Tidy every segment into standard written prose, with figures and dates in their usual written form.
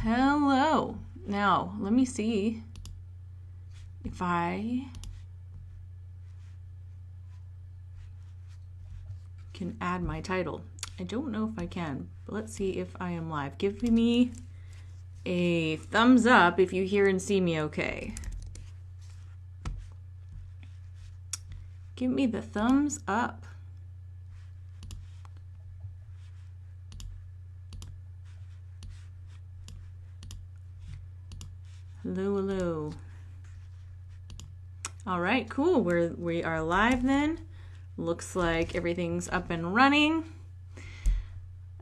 Hello. Now, let me see if I can add my title. I don't know if I can, but let's see if I am live. Give me a thumbs up if you hear and see me okay. Give me the thumbs up. Hello, hello. All right, cool. We are live then. Looks like everything's up and running.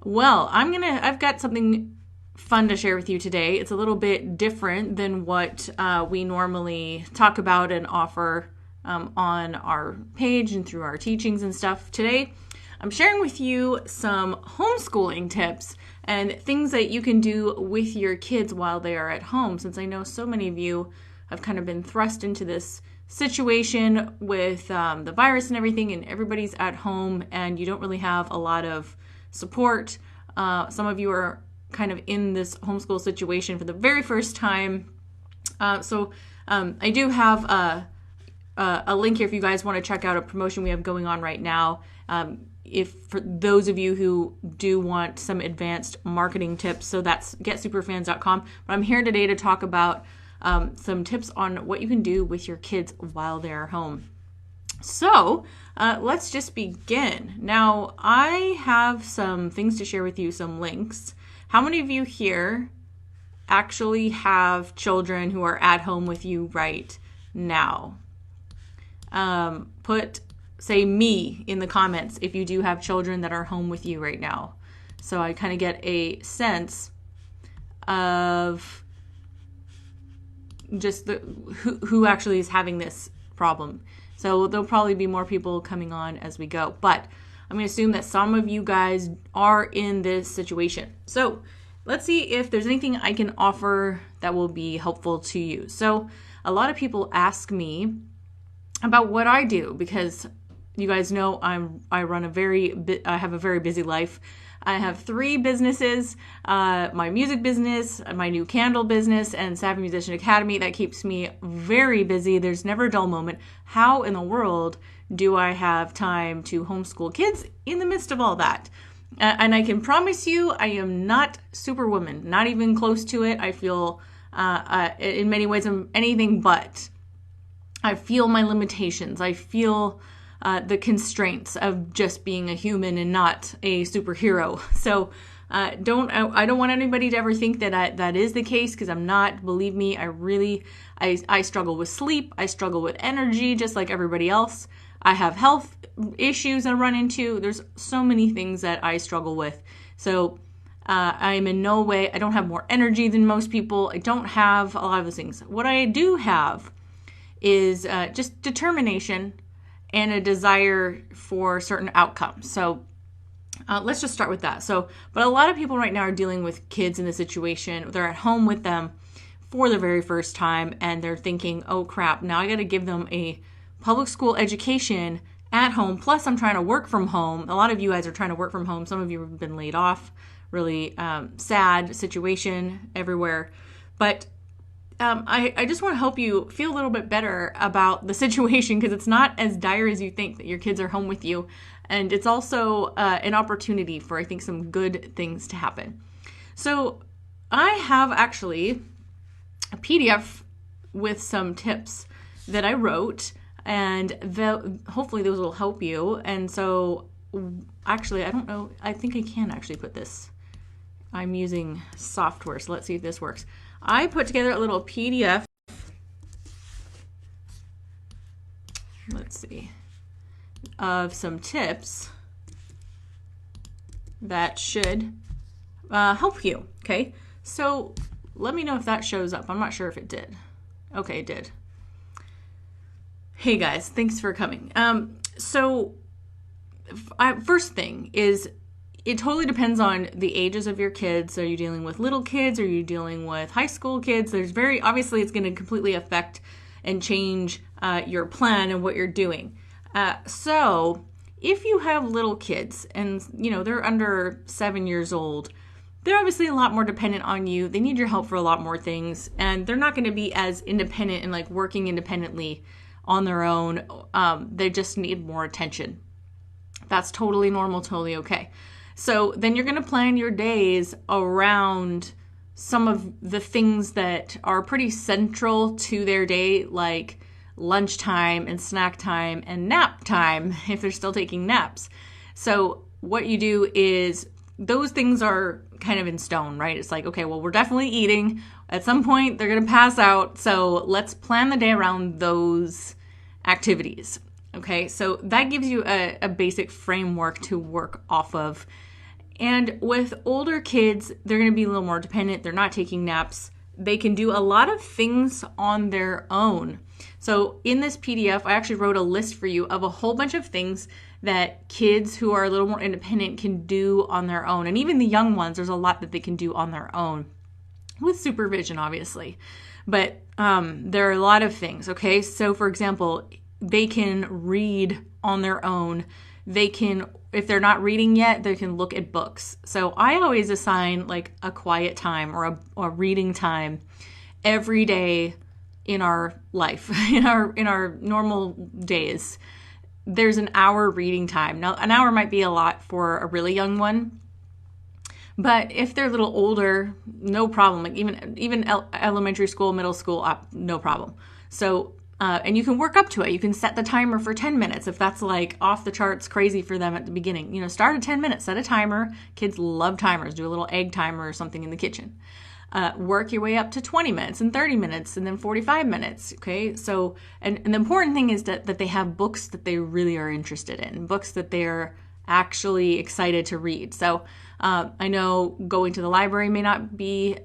Well, I've got something fun to share with you today. It's a little bit different than what we normally talk about and offer on our page and through our teachings and stuff. Today, I'm sharing with you some homeschooling tips and things that you can do with your kids while they are at home, since I know so many of you have kind of been thrust into this situation with the virus and everything, and everybody's at home and you don't really have a lot of support. Some of you are kind of in this homeschool situation for the very first time. So I do have a link here if you guys want to check out a promotion we have going on right now. If for those of you who do want some advanced marketing tips, so that's getsuperfans.com. But I'm here today to talk about some tips on what you can do with your kids while they're home. So let's just begin. Now, I have some things to share with you, some links. How many of you here actually have children who are at home with you right now? Say me in the comments if you do have children that are home with you right now. So I kind of get a sense of just who actually is having this problem. So there'll probably be more people coming on as we go. But I'm going to assume that some of you guys are in this situation. So let's see if there's anything I can offer that will be helpful to you. So a lot of people ask me about what I do, because you guys know I have a very busy life. I have 3 businesses, my music business, my new candle business, and Savvy Musician Academy. That keeps me very busy. There's never a dull moment. How in the world do I have time to homeschool kids in the midst of all that? And I can promise you, I am not Superwoman, not even close to it. I feel, in many ways, I'm anything but. I feel my limitations. I feel the constraints of just being a human and not a superhero. So I don't want anybody to ever think that that is the case, because I'm not. Believe me, I struggle with sleep. I struggle with energy, just like everybody else. I have health issues I run into. There's so many things that I struggle with. So I'm in no way, I don't have more energy than most people. I don't have a lot of those things. What I do have is just determination and a desire for certain outcomes. So let's just start with that. But a lot of people right now are dealing with kids in this situation. They're at home with them for the very first time, and they're thinking, oh crap, now I got to give them a public school education at home. Plus I'm trying to work from home. A lot of you guys are trying to work from home. Some of you have been laid off. Really sad situation everywhere. But I just want to help you feel a little bit better about the situation, because it's not as dire as you think that your kids are home with you. And it's also an opportunity for, I think, some good things to happen. So I have actually a PDF with some tips that I wrote, and hopefully those will help you. And so actually, I don't know, I think I can actually put this. I'm using software, so let's see if this works. I put together a little PDF. Let's see. Of some tips that should help you. Okay. So let me know if that shows up. I'm not sure if it did. Okay, it did. Hey guys, thanks for coming. First thing is, it totally depends on the ages of your kids. Are you dealing with little kids? Are you dealing with high school kids? Obviously it's going to completely affect and change your plan and what you're doing. So if you have little kids and, they're under 7 years old, they're obviously a lot more dependent on you. They need your help for a lot more things, and they're not going to be as independent and like working independently on their own. They just need more attention. That's totally normal, totally okay. So then you're going to plan your days around some of the things that are pretty central to their day, like lunchtime and snack time and nap time, if they're still taking naps. So what you do is those things are kind of in stone, right? It's like, okay, well, we're definitely eating. At some point, they're going to pass out. So let's plan the day around those activities. Okay, so that gives you a basic framework to work off of. And with older kids, they're going to be a little more dependent. They're not taking naps. They can do a lot of things on their own. So in this PDF, I actually wrote a list for you of a whole bunch of things that kids who are a little more independent can do on their own. And even the young ones, there's a lot that they can do on their own with supervision, obviously. But there are a lot of things, okay? So for example, they can read on their own. They can, if they're not reading yet, they can look at books. So I always assign like a quiet time or a reading time every day in our life, in our normal days. There's an hour reading time. Now, an hour might be a lot for a really young one, but if they're a little older, no problem. Like even elementary school, middle school, no problem. So and you can work up to it. You can set the timer for 10 minutes if that's like off the charts crazy for them at the beginning. You know, start at 10 minutes, set a timer. Kids love timers. Do a little egg timer or something in the kitchen. Work your way up to 20 minutes and 30 minutes and then 45 minutes. Okay. So, and the important thing is that they have books that they really are interested in, books that they're actually excited to read. So, I know going to the library may not be,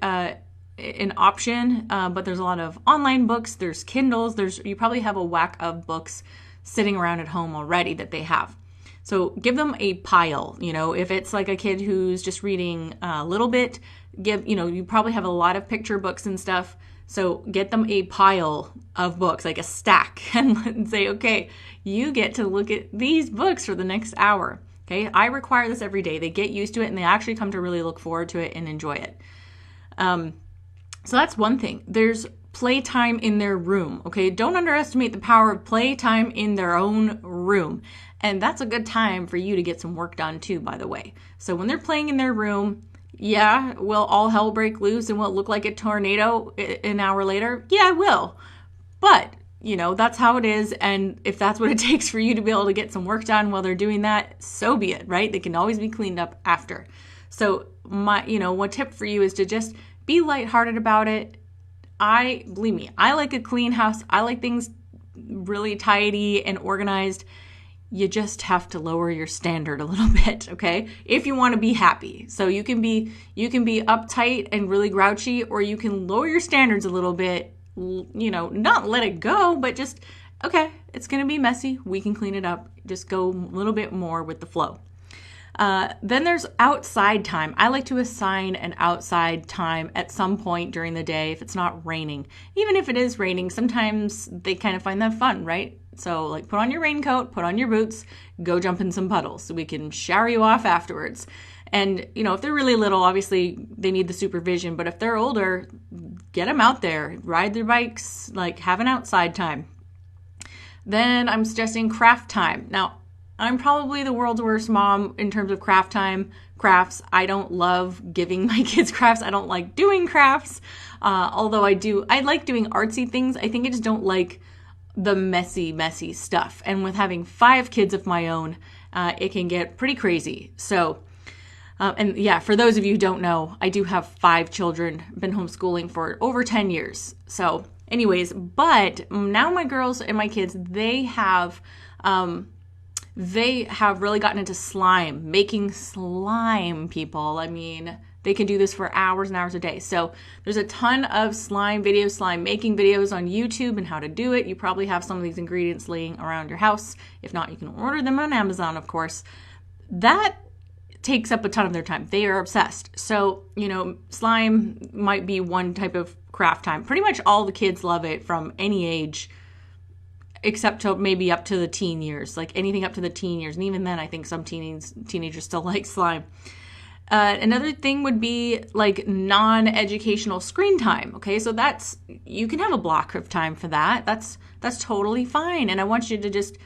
an option, but there's a lot of online books. There's Kindles. You probably have a whack of books sitting around at home already that they have. So give them a pile. You know, if it's like a kid who's just reading a little bit, you probably have a lot of picture books and stuff. So get them a pile of books, like a stack, and say, okay, you get to look at these books for the next hour. Okay, I require this every day. They get used to it and they actually come to really look forward to it and enjoy it. So that's one thing. There's playtime in their room. Okay, don't underestimate the power of playtime in their own room. And that's a good time for you to get some work done too, by the way. So when they're playing in their room, yeah, will all hell break loose and will it look like a tornado an hour later? Yeah, it will. But, you know, that's how it is. And if that's what it takes for you to be able to get some work done while they're doing that, so be it, right? They can always be cleaned up after. So one tip for you is to just be lighthearted about it. Believe me, I like a clean house. I like things really tidy and organized. You just have to lower your standard a little bit, okay? If you want to be happy. So you can be uptight and really grouchy, or you can lower your standards a little bit, not let it go, but just, okay, it's going to be messy. We can clean it up. Just go a little bit more with the flow. Then there's outside time. I like to assign an outside time at some point during the day if it's not raining. Even if it is raining, sometimes they kind of find that fun, right? So like put on your raincoat, put on your boots, go jump in some puddles so we can shower you off afterwards. And, if they're really little, obviously they need the supervision. But if they're older, get them out there, ride their bikes, like have an outside time. Then I'm suggesting craft time. Now, I'm probably the world's worst mom in terms of crafts. I don't love giving my kids crafts. I don't like doing crafts. Although I like doing artsy things. I think I just don't like the messy stuff. And with having 5 kids of my own, it can get pretty crazy. So, for those of you who don't know, I do have 5 children, been homeschooling for over 10 years. So anyways, but now my girls and my kids, they have really gotten into slime, making slime, people. I mean, they can do this for hours and hours a day. So there's a ton of slime making videos on YouTube and how to do it. You probably have some of these ingredients laying around your house. If not, you can order them on Amazon, of course. That takes up a ton of their time. They are obsessed. So, slime might be one type of craft time. Pretty much all the kids love it from any age, except to maybe up to the teen years, like anything up to the teen years. And even then, I think some teenagers still like slime. Another thing would be like non-educational screen time. Okay, so you can have a block of time for that. That's totally fine. And I want you to just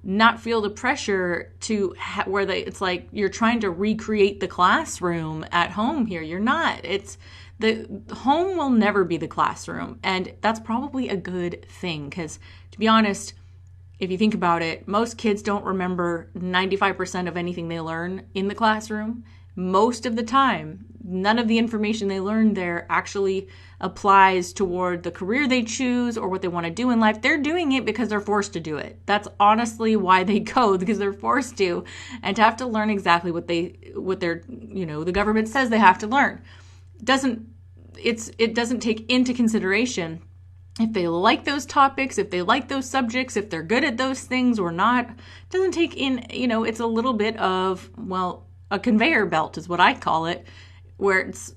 not feel the pressure to it's like you're trying to recreate the classroom at home here. You're not. It's the home will never be the classroom, and that's probably a good thing, because to be honest, if you think about it, most kids don't remember 95% of anything they learn in the classroom. Most of the time, none of the information they learn there actually applies toward the career they choose or what they want to do in life. They're doing it because they're forced to do it. That's honestly why they go, because they're forced to, and to have to learn exactly what their the government says they have to learn. It doesn't take into consideration if they like those topics, if they like those subjects, if they're good at those things or not. It doesn't take in, it's a little bit of, a conveyor belt is what I call it, where it's,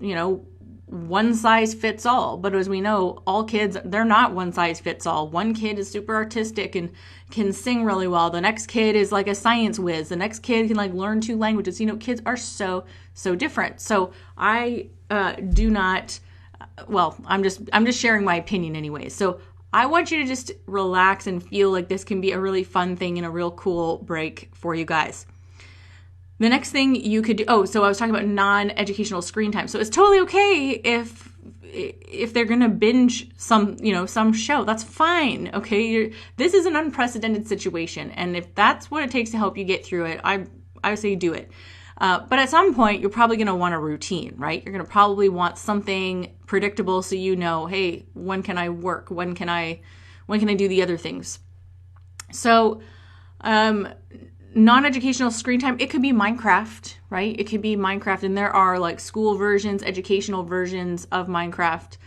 one size fits all. But as we know, all kids, they're not one size fits all. One kid is super artistic and can sing really well. The next kid is like a science whiz. The next kid can learn 2 languages. Kids are so different. So I do not, I'm just sharing my opinion anyway. So I want you to just relax and feel like this can be a really fun thing and a real cool break for you guys. The next thing you could do, so I was talking about non-educational screen time. So it's totally okay if they're going to binge some show. That's fine, okay? This is an unprecedented situation, and if that's what it takes to help you get through it, I say do it. But at some point, you're probably going to want a routine, right? You're going to probably want something predictable so hey, when can I work? When can I do the other things? So, non-educational screen time, it could be Minecraft, right? It could be Minecraft, and there are school versions, educational versions of Minecraft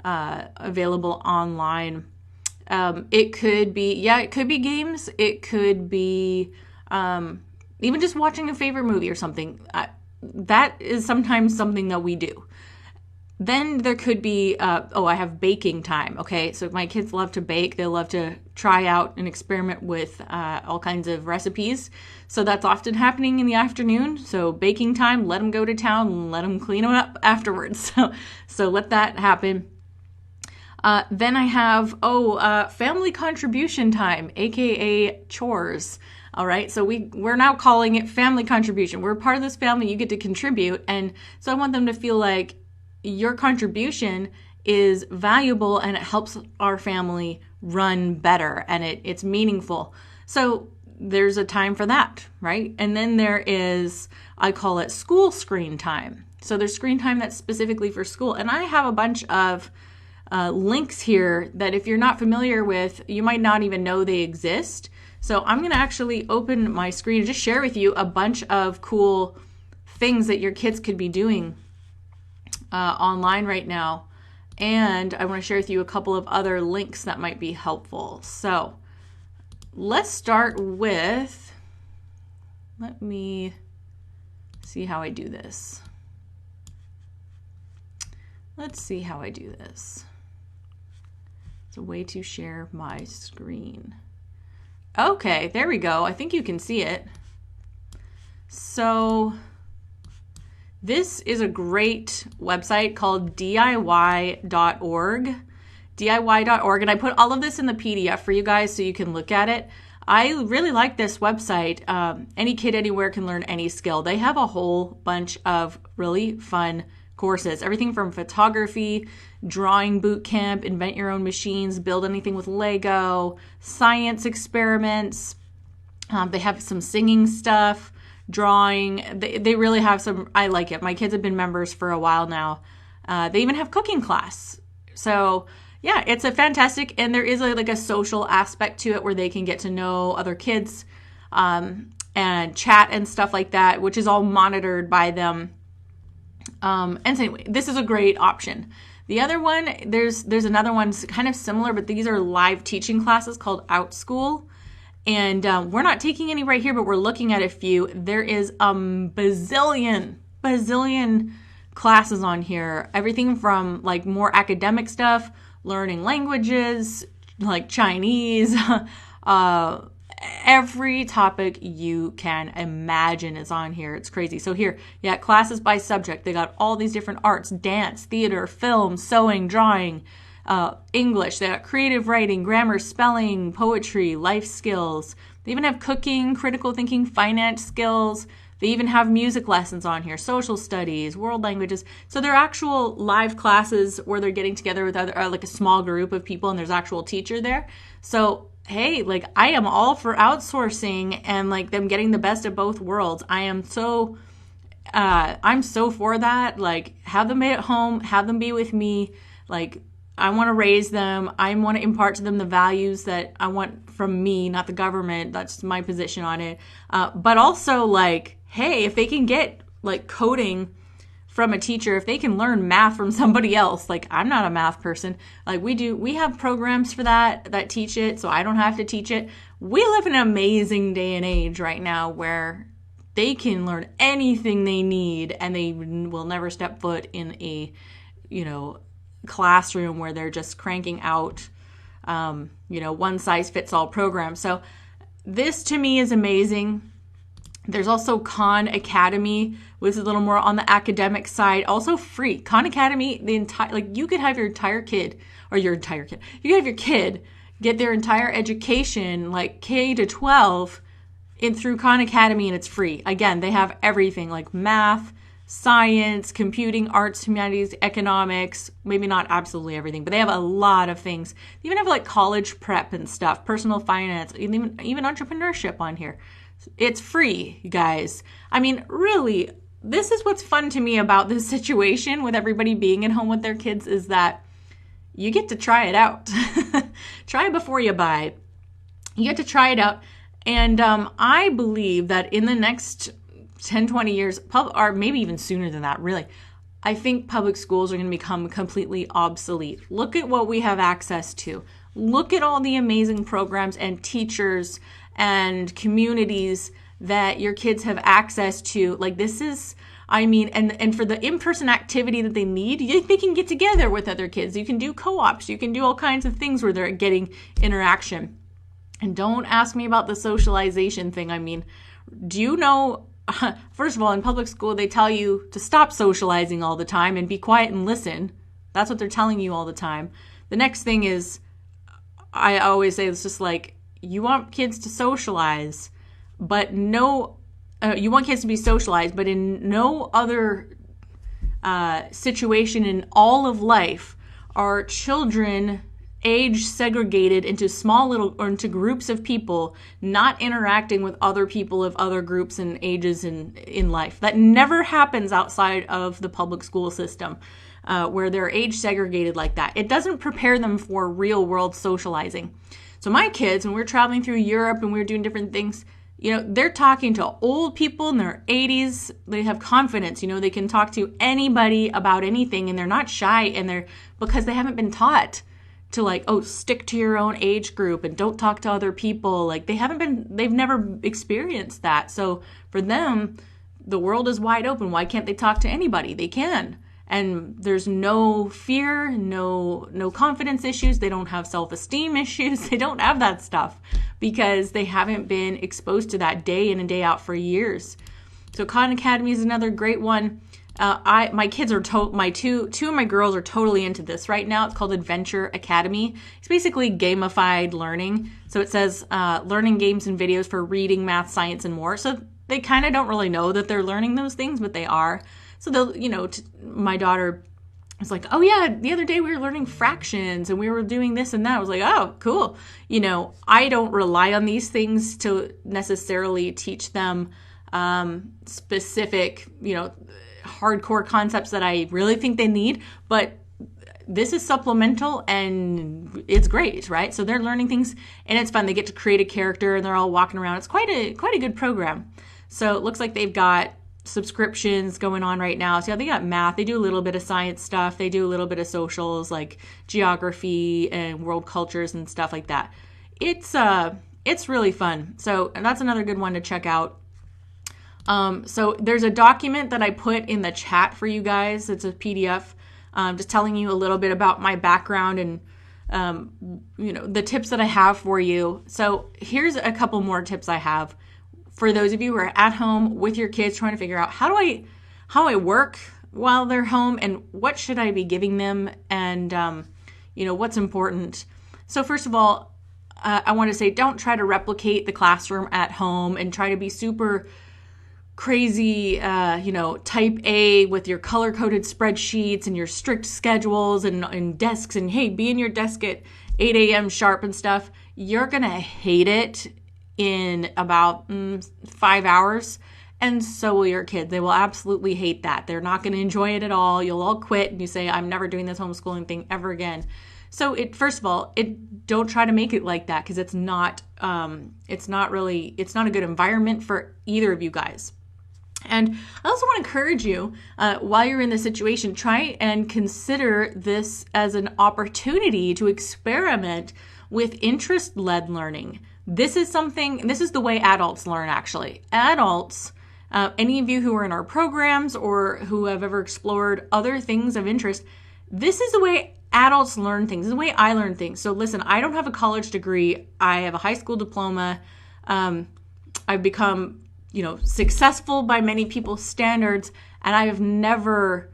available online. It could be games. It could be even just watching a favorite movie or something. That is sometimes something that we do. Then there could be, I have baking time. Okay, so my kids love to bake. They love to try out and experiment with all kinds of recipes. So that's often happening in the afternoon. So baking time, let them go to town and let them clean them up afterwards. So let that happen. Then I have, family contribution time, aka chores. All right, so we're now calling it family contribution. We're part of this family. You get to contribute. And so I want them to feel like your contribution is valuable and it helps our family run better and it's meaningful. So there's a time for that, right? And then there is, I call it school screen time. So there's screen time that's specifically for school. And I have a bunch of links here that if you're not familiar with, you might not even know they exist. So I'm going to actually open my screen and just share with you a bunch of cool things that your kids could be doing online right now, and I want to share with you a couple of other links that might be helpful. So let's start with, let me see how I do this. It's a way to share my screen. Okay, there we go. I think you can see it. So this is a great website called DIYorg. DIY.org, and I put all of this in the PDF for you guys so you can look at it. I really like this website. Any kid anywhere can learn any skill. They have a whole bunch of really fun courses. Everything from photography, drawing boot camp, invent your own machines, build anything with Lego, science experiments. They have some singing stuff, drawing. They really have some, I like it. My kids have been members for a while now. They even have cooking class. So yeah, it's a fantastic, and there is a social aspect to it where they can get to know other kids and chat and stuff like that, which is all monitored by them. And so anyway, this is a great option. The other one, there's another one kind of similar, but these are live teaching classes called OutSchool. And we're not taking any right here, but we're looking at a few. There is a bazillion classes on here. Everything from more academic stuff, learning languages, like Chinese, every topic you can imagine is on here. It's crazy. So here, yeah, classes by subject. They got all these different arts, dance, theater, film, sewing, drawing, English. They got creative writing, grammar, spelling, poetry, life skills. They even have cooking, critical thinking, finance skills. They even have music lessons on here, social studies, world languages. So they're actual live classes where they're getting together with other, like a small group of people, and there's actual teacher there. So, hey, like I am all for outsourcing and like them getting the best of both worlds. I'm so for that. Like have them be at home, have them be with me. Like I want to raise them. I want to impart to them the values that I want from me, not the government. That's my position on it. But also like, hey, if they can get like coding from a teacher, if they can learn math from somebody else, like I'm not a math person, like we have programs for that teach it, so I don't have to teach it. We live in an amazing day and age right now where they can learn anything they need and they will never step foot in a, classroom where they're just cranking out, one size fits all program. So this to me is amazing. There's also Khan Academy, which is a little more on the academic side, also free. Khan Academy, you could have you could have your kid get their entire education, like K to 12, through Khan Academy, and it's free. Again, they have everything like math, science, computing, arts, humanities, economics, maybe not absolutely everything, but they have a lot of things. They even have like college prep and stuff, personal finance, even entrepreneurship on here. It's free, you guys. I mean, really, this is what's fun to me about this situation with everybody being at home with their kids is that you get to try it out. Try it before you buy. You get to try it out. And I believe that in the next 10, 20 years, or maybe even sooner than that, really, I think public schools are going to become completely obsolete. Look at what we have access to. Look at all the amazing programs and teachers and communities that your kids have access to. Like this is, and for the in-person activity that they need, they can get together with other kids. You can do co-ops. You can do all kinds of things where they're getting interaction. And don't ask me about the socialization thing. Do you know, first of all, in public school, they tell you to stop socializing all the time and be quiet and listen. That's what they're telling you all the time. The next thing is, I always say, it's just like, you want kids to socialize, but you want kids to be socialized, but in no other situation in all of life are children age segregated into groups of people, not interacting with other people of other groups and ages in life. That never happens outside of the public school system, where they're age segregated like that. It doesn't prepare them for real world socializing. So my kids, when we're traveling through Europe and we're doing different things, they're talking to old people in their 80s. They have confidence, they can talk to anybody about anything, and they're not shy, because they haven't been taught to stick to your own age group and don't talk to other people. Like they've never experienced that. So for them, the world is wide open. Why can't they talk to anybody? They can. And there's no fear, no confidence issues. They don't have self-esteem issues. They don't have that stuff because they haven't been exposed to that day in and day out for years. So Khan Academy is another great one. My kids are two of my girls are totally into this right now. It's called Adventure Academy. It's basically gamified learning. So it says learning games and videos for reading, math, science, and more. So they kind of don't really know that they're learning those things, but they are. So they'll, my daughter was like, oh yeah, the other day we were learning fractions and we were doing this and that. I was like, oh, cool. I don't rely on these things to necessarily teach them specific, hardcore concepts that I really think they need, but this is supplemental and it's great, right? So they're learning things and it's fun. They get to create a character and they're all walking around. It's quite a good program. So it looks like they've got subscriptions going on right now. So yeah, they got math. They do a little bit of science stuff. They do a little bit of socials like geography and world cultures and stuff like that. It's really fun. So, and that's another good one to check out. So there's a document that I put in the chat for you guys. It's a PDF, just telling you a little bit about my background and the tips that I have for you. So here's a couple more tips I have for those of you who are at home with your kids trying to figure out how I work while they're home and what should I be giving them and, what's important. So first of all, I want to say don't try to replicate the classroom at home and try to be super crazy, type A with your color-coded spreadsheets and your strict schedules and desks and, hey, be in your desk at 8 a.m. sharp and stuff. You're going to hate it in about 5 hours. And so will your kids. They will absolutely hate that. They're not going to enjoy it at all. You'll all quit and you say, I'm never doing this homeschooling thing ever again. So first of all, don't try to make it like that because it's not a good environment for either of you guys. And I also want to encourage you, while you're in this situation, try and consider this as an opportunity to experiment with interest-led learning. This is the way adults learn, actually. Adults, any of you who are in our programs or who have ever explored other things of interest, this is the way adults learn things. This is the way I learn things. So listen, I don't have a college degree. I have a high school diploma. I've become successful by many people's standards, and I've never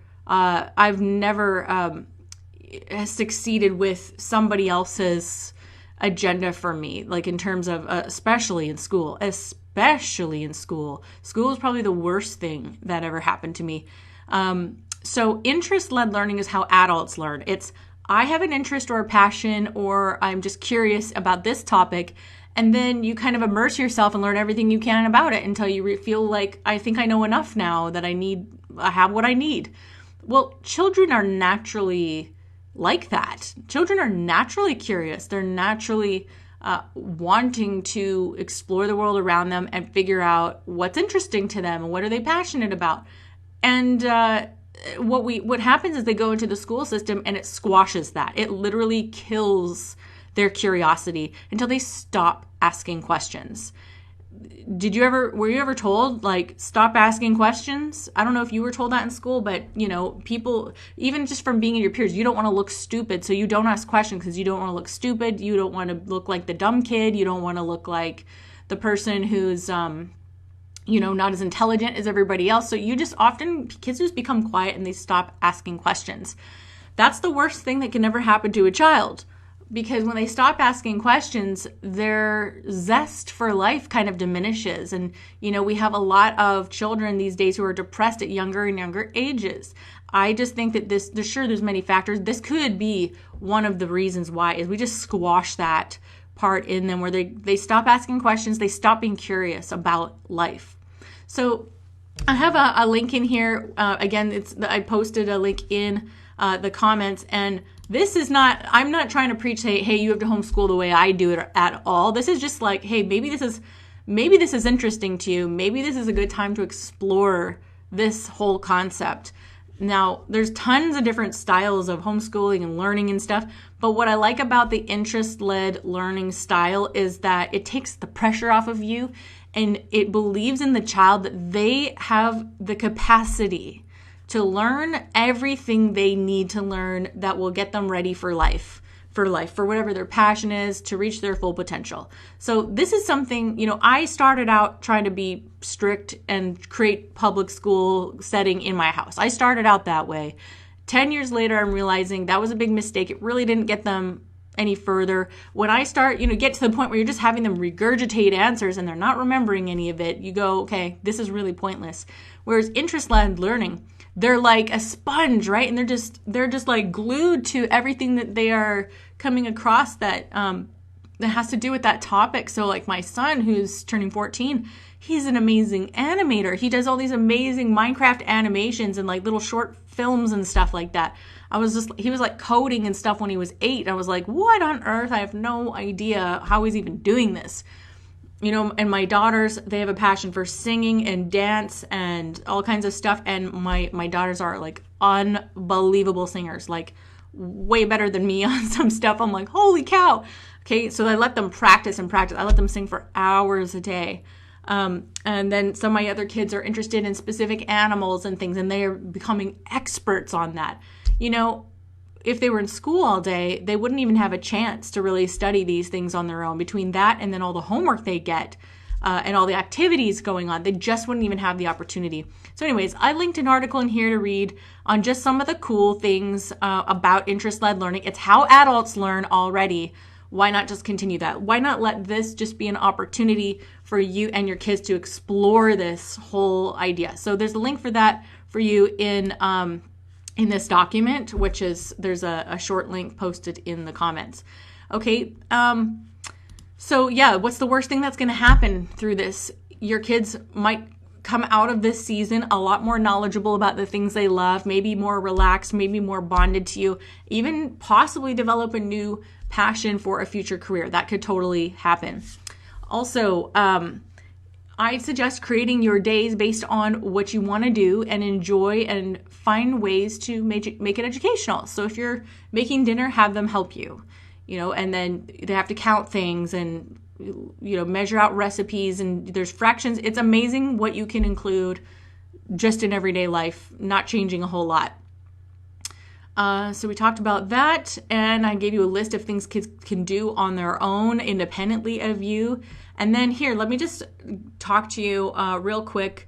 succeeded with somebody else's agenda for me, like in terms of, especially in school. School is probably the worst thing that ever happened to me. So interest-led learning is how adults learn. It's, I have an interest or a passion, or I'm just curious about this topic. And then you kind of immerse yourself and learn everything you can about it until you feel like, I think I know enough now that I have what I need. Well, children are naturally like that. Children are naturally curious. They're naturally wanting to explore the world around them and figure out what's interesting to them and what are they passionate about. And what happens is they go into the school system and it squashes that. It literally kills their curiosity until they stop asking questions. Were you ever told, like, stop asking questions? I don't know if you were told that in school, but, people, even just from being in your peers, you don't want to look stupid, so you don't ask questions because you don't want to look stupid. You don't want to look like the dumb kid. You don't want to look like the person who's, not as intelligent as everybody else. So kids just become quiet and they stop asking questions. That's the worst thing that can ever happen to a child. Because when they stop asking questions, their zest for life kind of diminishes. And, we have a lot of children these days who are depressed at younger and younger ages. I just think that there's many factors. This could be one of the reasons why, is we just squash that part in them where they stop asking questions, they stop being curious about life. So I have a link in here. Again, I posted a link in the comments, and I'm not trying to preach, hey, you have to homeschool the way I do it at all. This is just like, hey, maybe this is interesting to you. Maybe this is a good time to explore this whole concept. Now, there's tons of different styles of homeschooling and learning and stuff, but what I like about the interest-led learning style is that it takes the pressure off of you, and it believes in the child that they have the capacity to learn everything they need to learn that will get them ready for life, for whatever their passion is, to reach their full potential. So this is something, I started out trying to be strict and create public school setting in my house. I started out that way. 10 years later, I'm realizing that was a big mistake. It really didn't get them any further. When I start, get to the point where you're just having them regurgitate answers and they're not remembering any of it, you go, okay, this is really pointless. Whereas interest-led learning, they're like a sponge, right? And they're just like glued to everything that they are coming across that has to do with that topic. So like my son, who's turning 14, he's an amazing animator. He does all these amazing Minecraft animations and like little short films and stuff like that. He was like coding and stuff when he was 8. I was like, what on earth? I have no idea how he's even doing this. And my daughters, they have a passion for singing and dance and all kinds of stuff. And my daughters are like unbelievable singers, like way better than me on some stuff. I'm like, holy cow. Okay, so I let them practice and practice. I let them sing for hours a day. And then some of my other kids are interested in specific animals and things, and they are becoming experts on that. if they were in school all day, they wouldn't even have a chance to really study these things on their own. Between that and then all the homework they get and all the activities going on, they just wouldn't even have the opportunity. So anyways, I linked an article in here to read on just some of the cool things about interest-led learning. It's how adults learn already. Why not just continue that? Why not let this just be an opportunity for you and your kids to explore this whole idea? So there's a link for that for you in this document, which is, there's a short link posted in the comments. Okay. So yeah, what's the worst thing that's going to happen through this? Your kids might come out of this season a lot more knowledgeable about the things they love, maybe more relaxed, maybe more bonded to you, even possibly develop a new passion for a future career. That could totally happen. Also, I suggest creating your days based on what you want to do and enjoy, and find ways to make it educational. So if you're making dinner, have them help you, and then they have to count things and, measure out recipes, and there's fractions. It's amazing what you can include just in everyday life, not changing a whole lot. So we talked about that, and I gave you a list of things kids can do on their own independently of you. And then here, let me just talk to you real quick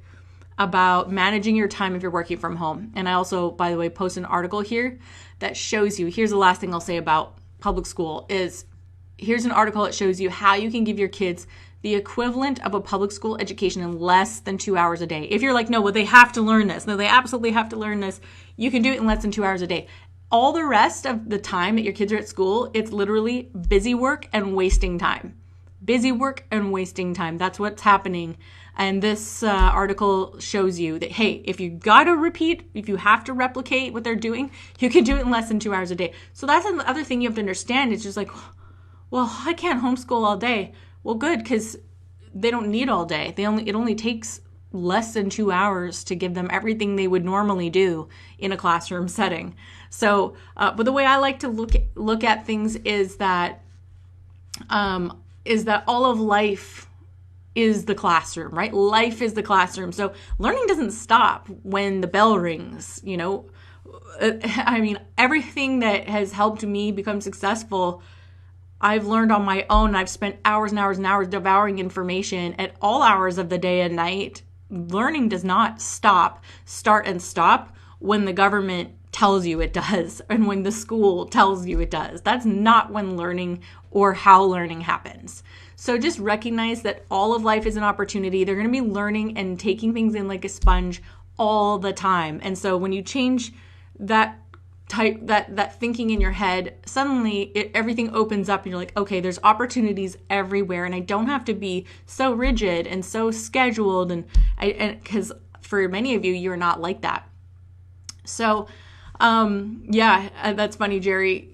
about managing your time if you're working from home. And I also, by the way, post an article here that shows you, here's the last thing I'll say about public school is, here's an article that shows you how you can give your kids the equivalent of a public school education in less than 2 hours a day. If you're like, no, well, they have to learn this. No, they absolutely have to learn this. You can do it in less than 2 hours a day. All the rest of the time that your kids are at school, it's literally busy work and wasting time. Busy work and wasting time. That's what's happening. And this article shows you that, hey, if you got to repeat, if you have to replicate what they're doing, you can do it in less than 2 hours a day. So that's another thing you have to understand. It's just like, well, I can't homeschool all day. Well, good, because they don't need all day. It only takes less than 2 hours to give them everything they would normally do in a classroom setting. So, but the way I like to look at things is that all of life is the classroom, right? Life is the classroom. So learning doesn't stop when the bell rings. I mean, everything that has helped me become successful, I've learned on my own. I've spent hours and hours and hours devouring information at all hours of the day and night. Learning does not start and stop when the government tells you it does and when the school tells you it does. That's not when learning or how learning happens. So just recognize that all of life is an opportunity. They're going to be learning and taking things in like a sponge all the time. And so when you change that thinking in your head, suddenly everything opens up and you're like, okay, there's opportunities everywhere, and I don't have to be so rigid and so scheduled, and because for many of you, you're not like that. So that's funny, Jerry.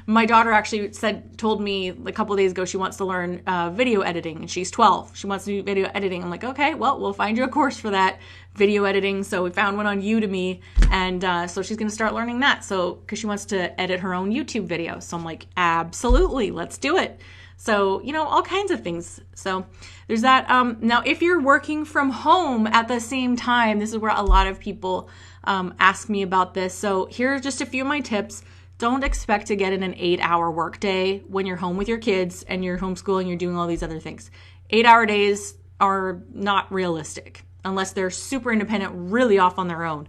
My daughter actually told me a couple of days ago she wants to learn video editing, and she's 12. She wants to do video editing. I'm like, okay, well, we'll find you a course for that, video editing. So we found one on Udemy, and so she's going to start learning that. So because she wants to edit her own YouTube videos. So I'm like, absolutely, let's do it. So, all kinds of things. So there's that. Now, if you're working from home at the same time, this is where a lot of people ask me about this. So here are just a few of my tips. Don't expect to get in an 8-hour workday when you're home with your kids and you're homeschooling, you're doing all these other things. 8-hour days are not realistic unless they're super independent, really off on their own.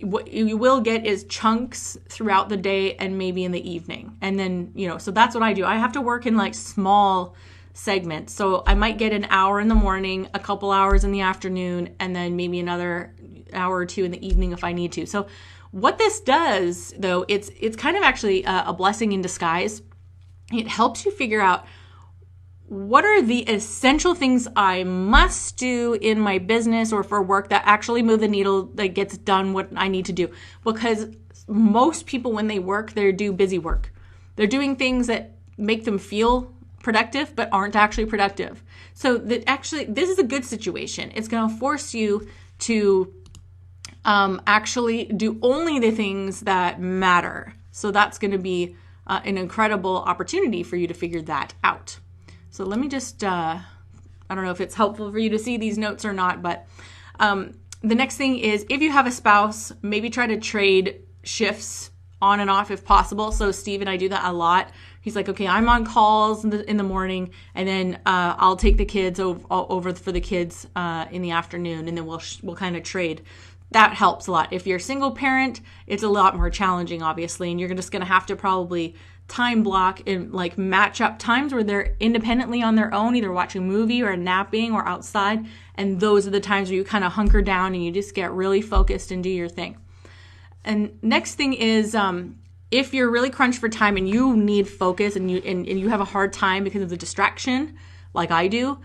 What you will get is chunks throughout the day and maybe in the evening. And then, so that's what I do. I have to work in like small segments. So I might get an hour in the morning, a couple hours in the afternoon, and then maybe another hour or two in the evening if I need to. So what this does, though, it's kind of actually a blessing in disguise. It helps you figure out what are the essential things I must do in my business or for work that actually move the needle, that gets done what I need to do. Because most people, when they work, they do busy work. They're doing things that make them feel productive but aren't actually productive. So this is a good situation. It's going to force you to actually do only the things that matter. So that's going to be an incredible opportunity for you to figure that out. So let me just, I don't know if it's helpful for you to see these notes or not, but The next thing is, if you have a spouse, maybe try to trade shifts on and off if possible. So Steve and I do that a lot. He's like, okay, I'm on calls in the morning, and then I'll take the kids over for the kids in the afternoon, and then we'll kind of trade. That helps a lot. If you're a single parent, it's a lot more challenging, obviously, and you're just going to have to probably time block and like match up times where they're independently on their own, either watching a movie or napping or outside. And those are the times where you kind of hunker down and you just get really focused and do your thing. And next thing is, if you're really crunched for time and you need focus and you have a hard time because of the distraction, like I do,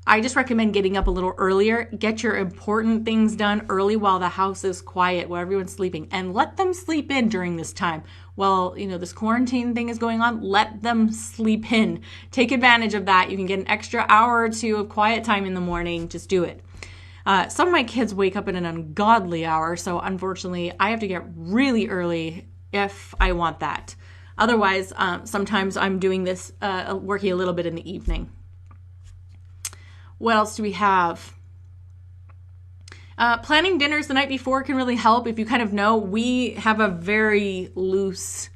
I just recommend getting up a little earlier. Get your important things done early while the house is quiet, while everyone's sleeping, and let them sleep in during this time. While, this quarantine thing is going on, let them sleep in. Take advantage of that. You can get an extra hour or two of quiet time in the morning. Just do it. Some of my kids wake up at an ungodly hour, so unfortunately, I have to get really early if I want that. Otherwise, sometimes I'm doing this, working a little bit in the evening. What else do we have? Planning dinners the night before can really help. If you kind of know, we have a very loose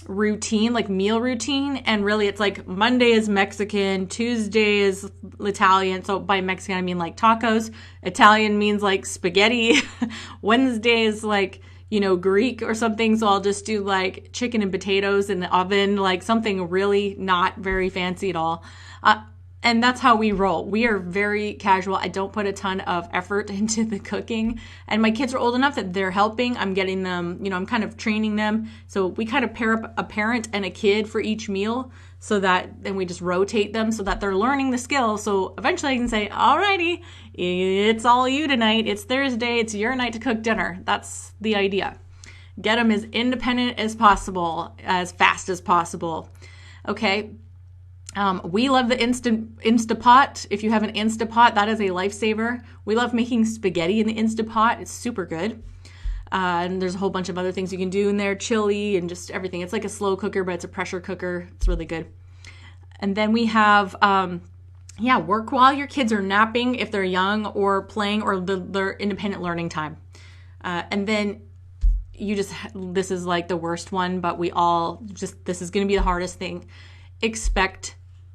routine, like meal routine. And really it's like Monday is Mexican, Tuesday is Italian. So by Mexican, I mean like tacos. Italian means like spaghetti. Wednesday is like, Greek or something. So I'll just do like chicken and potatoes in the oven, like something really not very fancy at all. And that's how we roll. We are very casual. I don't put a ton of effort into the cooking. And my kids are old enough that they're helping. I'm getting them, I'm kind of training them. So we kind of pair up a parent and a kid for each meal, so that then we just rotate them so that they're learning the skill. So eventually I can say, alrighty, it's all you tonight. It's Thursday. It's your night to cook dinner. That's the idea. Get them as independent as possible, as fast as possible. Okay. We love the Instapot. If you have an Instapot, that is a lifesaver. We love making spaghetti in the Instapot. It's super good. And there's a whole bunch of other things you can do in there, chili and just everything. It's like a slow cooker, but it's a pressure cooker. It's really good. And then we have, work while your kids are napping if they're young, or playing, or their independent learning time. And then this is like the worst one, but this is going to be the hardest thing. Expect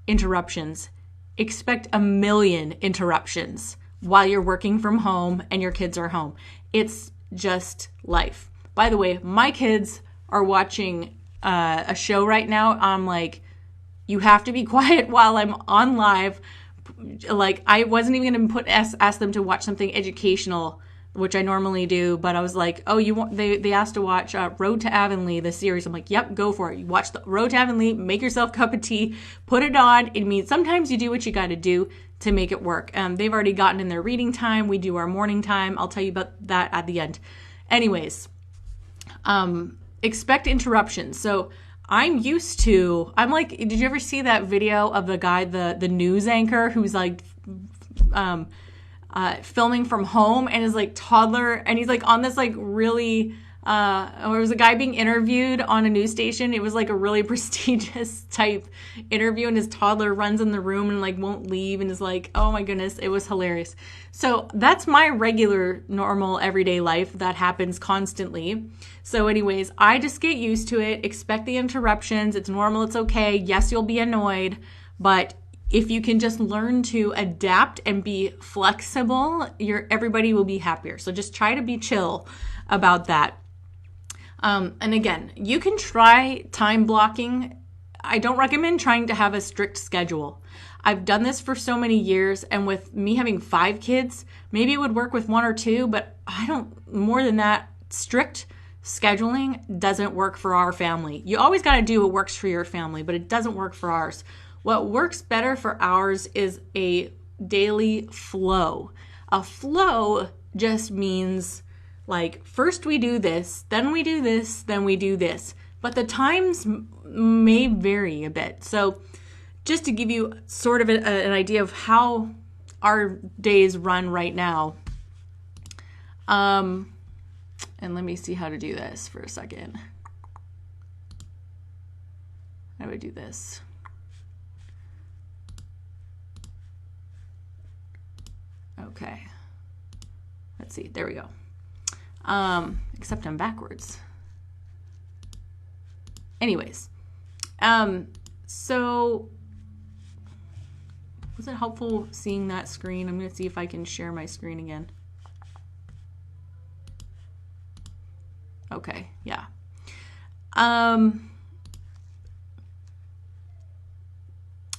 interruptions. Expect a million interruptions while you're working from home and your kids are home. It's just life. By the way, my kids are watching a show right now. I'm like, you have to be quiet while I'm on live. Like, I wasn't even going to ask them to watch something educational, which I normally do, but I was like, they asked to watch Road to Avonlea, the series. I'm like, yep, go for it. You watch the Road to Avonlea, make yourself a cup of tea, put it on. It means sometimes you do what you got to do to make it work. They've already gotten in their reading time. We do our morning time. I'll tell you about that at the end. Anyways, expect interruptions. So I'm like, did you ever see that video of the guy, the news anchor who's like, filming from home, and his like toddler, and he's like on this like really it was a guy being interviewed on a news station. It was like a really prestigious type interview, and his toddler runs in the room and like won't leave and is like, oh my goodness, it was hilarious. So that's my regular, normal, everyday life that happens constantly. So anyways, I just get used to it. Expect the interruptions. It's normal. It's okay. Yes, you'll be annoyed, but if you can just learn to adapt and be flexible, everybody will be happier. So just try to be chill about that. And again, you can try time blocking. I don't recommend trying to have a strict schedule. I've done this for so many years, and with me having 5 kids, maybe it would work with 1 or 2, but more than that. Strict scheduling doesn't work for our family. You always got to do what works for your family, but it doesn't work for ours. What works better for ours is a daily flow. A flow just means like, first we do this, then we do this, then we do this. But the times may vary a bit. So just to give you sort of an idea of how our days run right now. And let me see how to do this for a second. How do I do this? Okay, Let's see, there we go. Except I'm backwards. Anyways, so was it helpful seeing that screen? I'm going to see if I can share my screen again. Okay, yeah.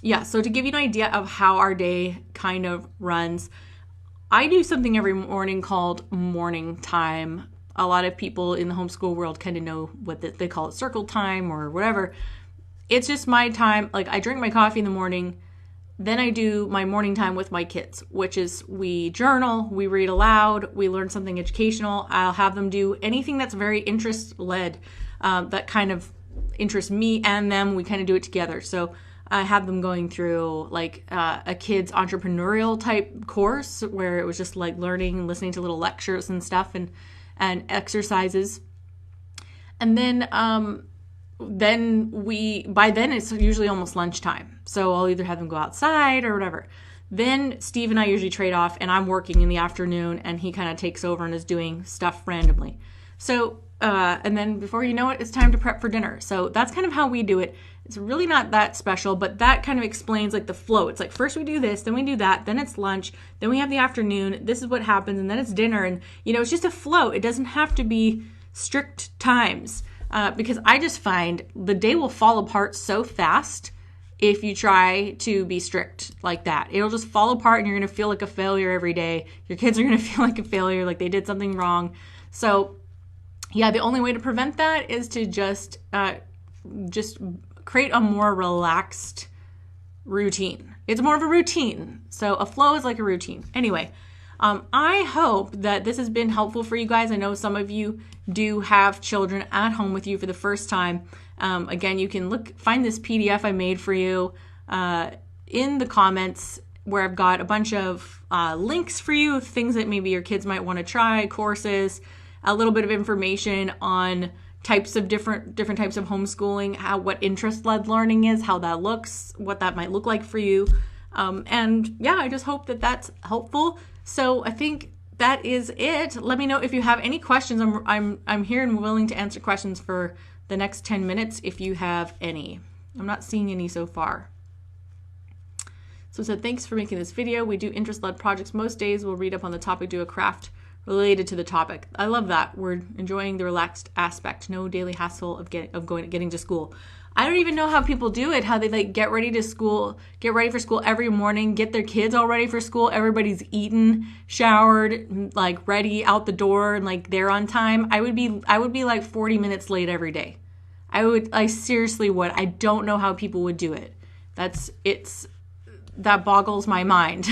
Yeah, so to give you an idea of how our day kind of runs, I do something every morning called morning time. A lot of people in the homeschool world kind of know what they call it, circle time or whatever. It's just my time. Like, I drink my coffee in the morning, then I do my morning time with my kids, which is we journal, we read aloud, we learn something educational. I'll have them do anything that's very interest-led, that kind of interests me and them. We kind of do it together. So I have them going through like a kid's entrepreneurial type course where it was just like learning and listening to little lectures and stuff and exercises. And then by then it's usually almost lunchtime. So I'll either have them go outside or whatever. Then Steve and I usually trade off, and I'm working in the afternoon and he kind of takes over and is doing stuff randomly. So, and then before you know it, it's time to prep for dinner. So that's kind of how we do it. It's really not that special, but that kind of explains like the flow. It's like first we do this, then we do that, then it's lunch, then we have the afternoon, this is what happens, and then it's dinner. And, it's just a flow. It doesn't have to be strict times because I just find the day will fall apart so fast if you try to be strict like that. It'll just fall apart and you're going to feel like a failure every day. Your kids are going to feel like a failure, like they did something wrong. So yeah, the only way to prevent that is to just create a more relaxed routine. It's more of a routine. So a flow is like a routine. Anyway, I hope that this has been helpful for you guys. I know some of you do have children at home with you for the first time. Again, you can find this PDF I made for you in the comments where I've got a bunch of links for you, things that maybe your kids might want to try, courses, a little bit of information on types of different types of homeschooling, what interest-led learning is, how that looks, what that might look like for you. And yeah, I just hope that that's helpful. So I think that is it. Let me know if you have any questions. I'm here and willing to answer questions for the next 10 minutes if you have any. I'm not seeing any so far. So thanks for making this video. We do interest-led projects most days. We'll read up on the topic, do a craft related to the topic. I love that. We're enjoying the relaxed aspect. No daily hassle of getting to school. I don't even know how people do it, how they get ready for school every morning, get their kids all ready for school. Everybody's eaten, showered, like ready out the door, and like they're on time. I would be like 40 minutes late every day. I seriously would. I don't know how people would do it. That boggles my mind.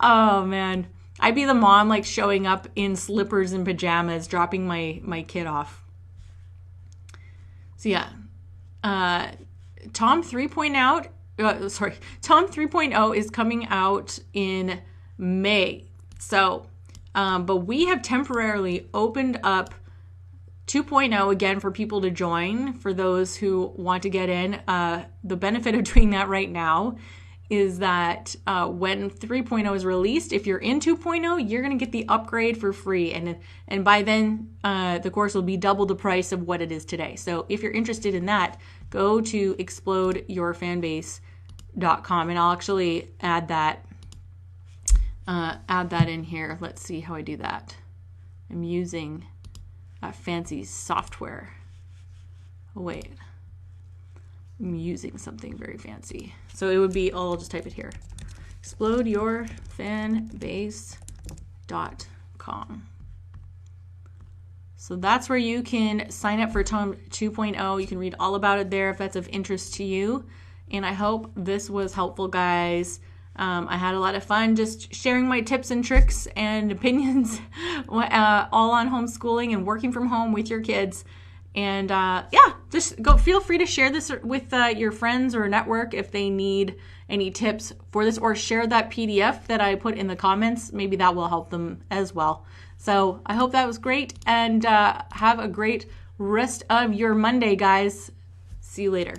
Oh man. I'd be the mom like showing up in slippers and pajamas, dropping my kid off. So yeah, Tom 3.0 is coming out in May. So, but we have temporarily opened up 2.0 again for people to join, for those who want to get in. The benefit of doing that right now is that when 3.0 is released, if you're in 2.0, you're going to get the upgrade for free. And by then, the course will be double the price of what it is today. So if you're interested in that, go to explodeyourfanbase.com, and I'll actually add that in here. Let's see how I do that. I'm using fancy software. Oh, wait. I'm using something very fancy. So it would be, I'll just type it here. explodeyourfanbase.com. So that's where you can sign up for Tom 2.0. You can read all about it there if that's of interest to you. And I hope this was helpful, guys. I had a lot of fun just sharing my tips and tricks and opinions all on homeschooling and working from home with your kids. And yeah, just feel free to share this with your friends or network if they need any tips for this, or share that PDF that I put in the comments. Maybe that will help them as well. So I hope that was great, and have a great rest of your Monday, guys. See you later.